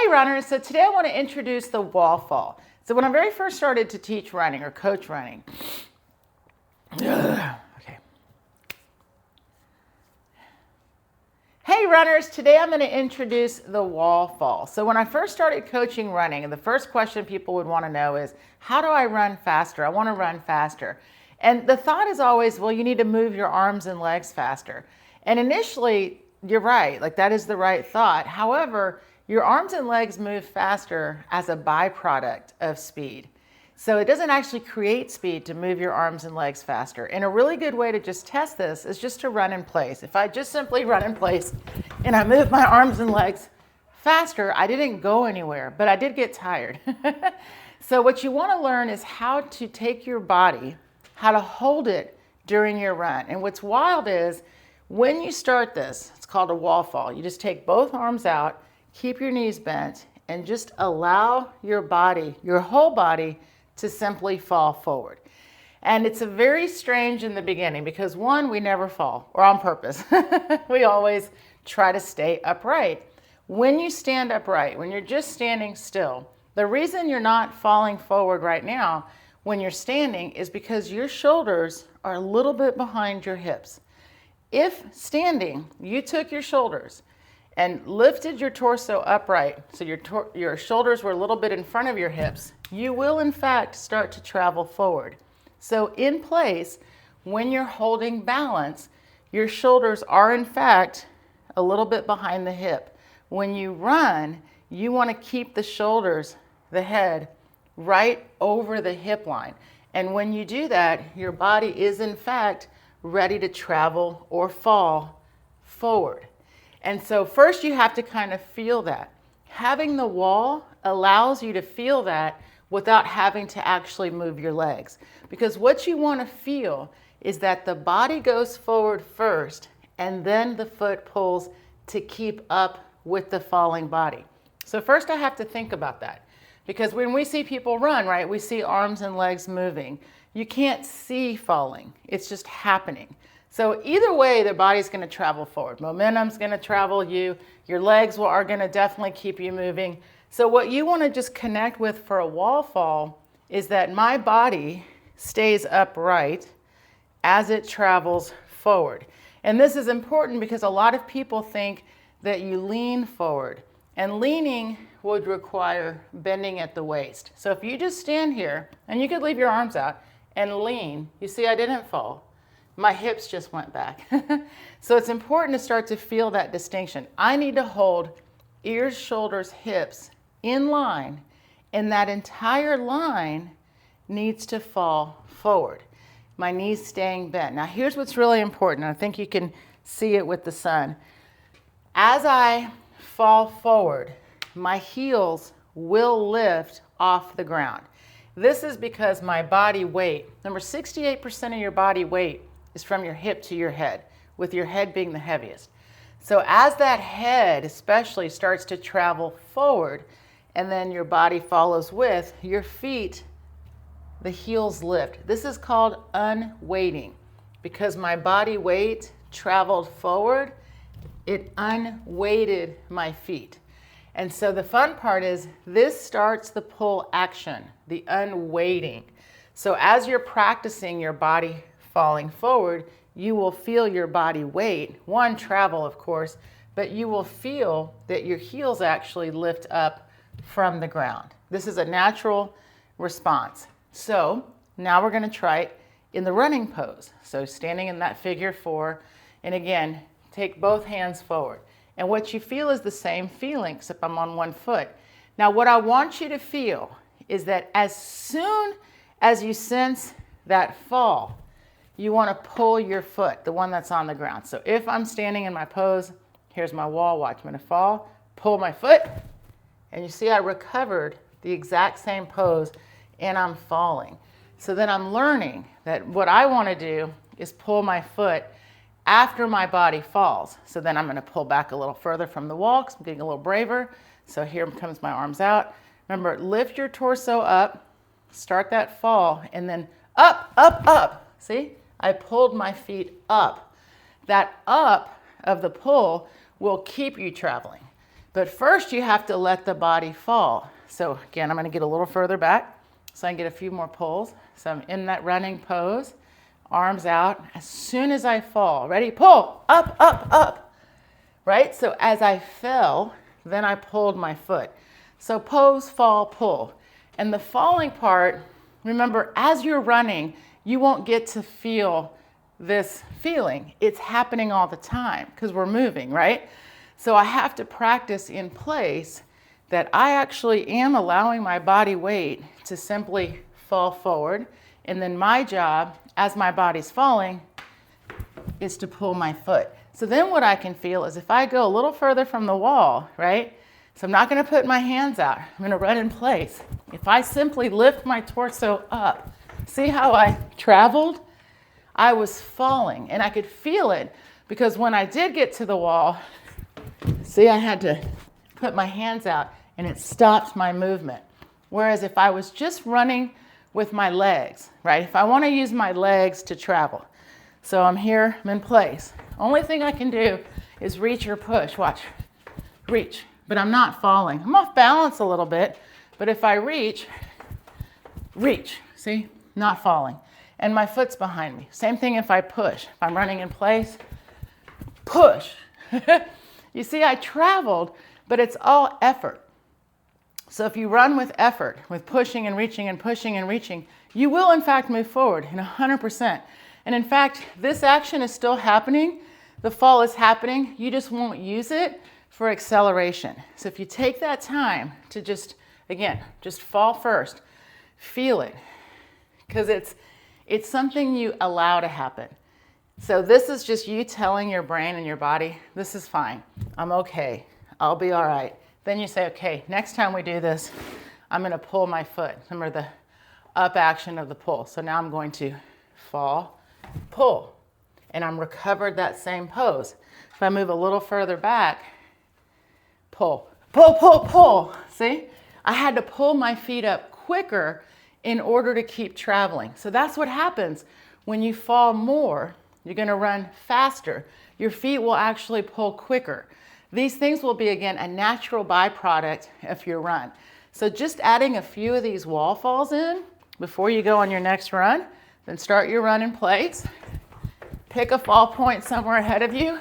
Hey runners, so today I want to introduce the wall fall. So when I very first started to teach running or coach running, okay. Hey runners, today I'm going to introduce the wall fall. So when I first started coaching running, and the first question people would want to know is, how do I run faster? I want to run faster. And the thought is always, well, you need to move your arms and legs faster. And initially, you're right, like that is the right thought. However, your arms and legs move faster as a byproduct of speed. So it doesn't actually create speed to move your arms and legs faster. And a really good way to just test this is just to run in place. If I just simply run in place and I move my arms and legs faster, I didn't go anywhere, but I did get tired. So what you want to learn is how to take your body, how to hold it during your run. And what's wild is when you start this, it's called a wall fall. You just take both arms out, keep your knees bent, and just allow your body, your whole body, to simply fall forward. And it's a very strange in the beginning because one, we never fall, or on purpose. We always try to stay upright. When you stand upright, when you're just standing still, the reason you're not falling forward right now when you're standing is because your shoulders are a little bit behind your hips. If standing, you took your shoulders and lifted your torso upright, so your shoulders were a little bit in front of your hips, you will in fact start to travel forward. So in place, when you're holding balance, your shoulders are in fact a little bit behind the hip. When you run, you want to keep the shoulders, the head, right over the hip line. And when you do that, your body is in fact ready to travel or fall forward. And so first you have to kind of feel that. Having the wall allows you to feel that without having to actually move your legs. Because what you want to feel is that the body goes forward first and then the foot pulls to keep up with the falling body. So first I have to think about that. Because when we see people run, right, we see arms and legs moving. You can't see falling. It's just happening. So either way, the body's going to travel forward. Momentum's going to travel you. Your legs are going to definitely keep you moving. So what you want to just connect with for a wall fall is that my body stays upright as it travels forward. And this is important because a lot of people think that you lean forward. And leaning would require bending at the waist. So if you just stand here, and you could leave your arms out and lean, you see I didn't fall. My hips just went back. So it's important to start to feel that distinction. I need to hold ears, shoulders, hips in line, and that entire line needs to fall forward. My knees staying bent. Now here's what's really important. I think you can see it with the sun. As I fall forward, my heels will lift off the ground. This is because my body weight, remember 68% of your body weight is from your hip to your head, with your head being the heaviest. So as that head especially starts to travel forward and then your body follows with, your feet, the heels lift. This is called unweighting. Because my body weight traveled forward, it unweighted my feet. And so the fun part is this starts the pull action, the unweighting. So as you're practicing your body falling forward, you will feel your body weight, one, travel of course, but you will feel that your heels actually lift up from the ground. This is a natural response. So now we're going to try it in the running pose. So standing in that figure 4, and again, take both hands forward. And what you feel is the same feeling, except I'm on one foot. Now what I want you to feel is that as soon as you sense that fall, you want to pull your foot, the one that's on the ground. So if I'm standing in my pose, here's my wall, watch, I'm going to fall, pull my foot, and you see I recovered the exact same pose and I'm falling. So then I'm learning that what I want to do is pull my foot after my body falls. So then I'm going to pull back a little further from the wall because I'm getting a little braver. So here comes my arms out. Remember, lift your torso up, start that fall, and then up, up, up. See? I pulled my feet up. That up of the pull will keep you traveling. But first you have to let the body fall. So again, I'm going to get a little further back so I can get a few more pulls. So I'm in that running pose, arms out. As soon as I fall, ready? Pull, up, up, up, right? So as I fell, then I pulled my foot. So pose, fall, pull. And the falling part, remember, as you're running, you won't get to feel this feeling. It's happening all the time because we're moving, right? So I have to practice in place that I actually am allowing my body weight to simply fall forward. And then my job, as my body's falling, is to pull my foot. So then what I can feel is if I go a little further from the wall, right? So I'm not going to put my hands out. I'm going to run in place. If I simply lift my torso up, see how I traveled? I was falling, and I could feel it because when I did get to the wall, see, I had to put my hands out, and it stopped my movement. Whereas if I was just running with my legs, right? If I want to use my legs to travel. So I'm here, I'm in place. Only thing I can do is reach or push. Watch. Reach. But I'm not falling. I'm off balance a little bit, but if I reach, see? Not falling. And my foot's behind me. Same thing if I push. If I'm running in place, push. You see, I traveled, but it's all effort. So if you run with effort, with pushing and reaching and pushing and reaching, you will in fact move forward in 100%. And in fact, this action is still happening. The fall is happening. You just won't use it for acceleration. So if you take that time to just fall first, feel it, because it's something you allow to happen. So this is just you telling your brain and your body, this is fine, I'm okay, I'll be all right. Then you say, okay, next time we do this, I'm going to pull my foot. Remember the up action of the pull. So now I'm going to fall, pull, and I'm recovered that same pose. If I move a little further back, pull, pull, pull, pull. See? I had to pull my feet up quicker in order to keep traveling. So that's what happens when you fall more. You're going to run faster. Your feet will actually pull quicker. These things will be, again, a natural byproduct of your run. So just adding a few of these wall falls in before you go on your next run, then start your run in place. Pick a fall point somewhere ahead of you,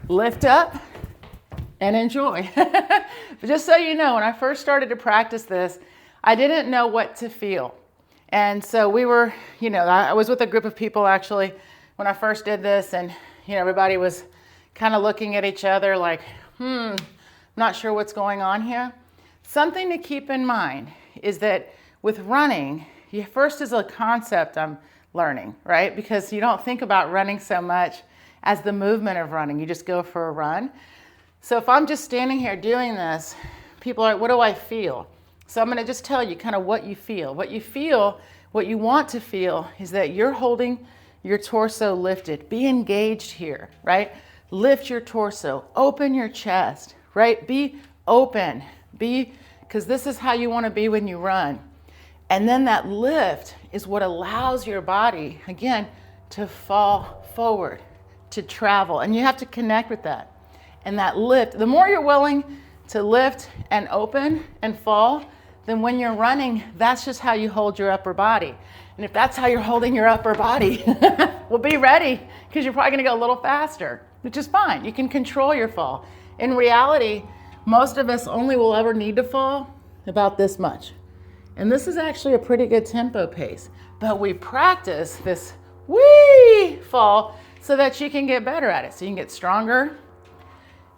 lift up, and enjoy. But just so you know, when I first started to practice this, I didn't know what to feel. And so we were, I was with a group of people actually when I first did this, and everybody was kind of looking at each other like, not sure what's going on here. Something to keep in mind is that with running, first is a concept I'm learning, right? Because you don't think about running so much as the movement of running. You just go for a run. So if I'm just standing here doing this, people are like, what do I feel? So I'm going to just tell you kind of what you feel. What you feel, what you want to feel is that you're holding your torso lifted. Be engaged here, right? Lift your torso, open your chest, right? Be open, because this is how you want to be when you run. And then that lift is what allows your body, again, to fall forward, to travel. And you have to connect with that. And that lift, the more you're willing to lift and open and fall, then when you're running, that's just how you hold your upper body. And if that's how you're holding your upper body, well, be ready, because you're probably going to go a little faster, which is fine. You can control your fall. In reality, most of us only will ever need to fall about this much. And this is actually a pretty good tempo pace. But we practice this wee fall so that you can get better at it. So you can get stronger.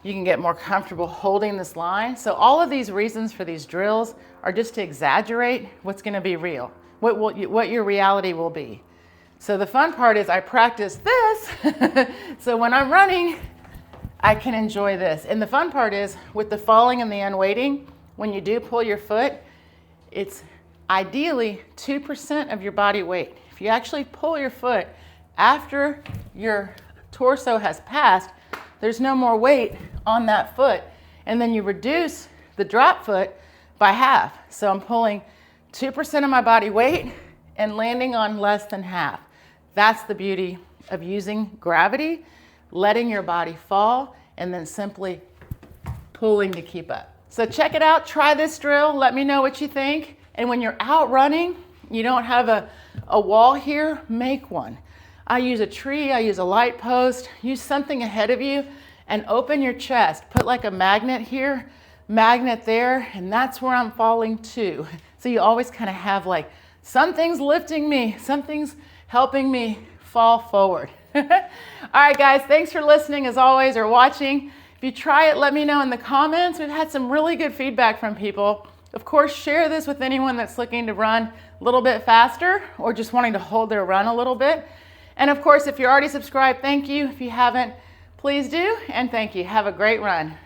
You can get more comfortable holding this line. So all of these reasons for these drills are just to exaggerate what's going to be real, what your reality will be. So the fun part is I practice this. So when I'm running, I can enjoy this. And the fun part is with the falling and the unweighting, when you do pull your foot, it's ideally 2% of your body weight. If you actually pull your foot after your torso has passed, there's no more weight on that foot. And then you reduce the drop foot by half. So I'm pulling 2% of my body weight and landing on less than half. That's the beauty of using gravity, letting your body fall, and then simply pulling to keep up. So check it out, try this drill, let me know what you think. And when you're out running, you don't have a wall here, make one. I use a tree, I use a light post, use something ahead of you and open your chest. Put like a magnet here, magnet there, and that's where I'm falling to. So you always kind of have like, something's lifting me, something's helping me fall forward. All right, guys, thanks for listening as always or watching. If you try it, let me know in the comments. We've had some really good feedback from people. Of course, share this with anyone that's looking to run a little bit faster or just wanting to hold their run a little bit. And of course, if you're already subscribed, thank you. If you haven't, please do. And thank you. Have a great run.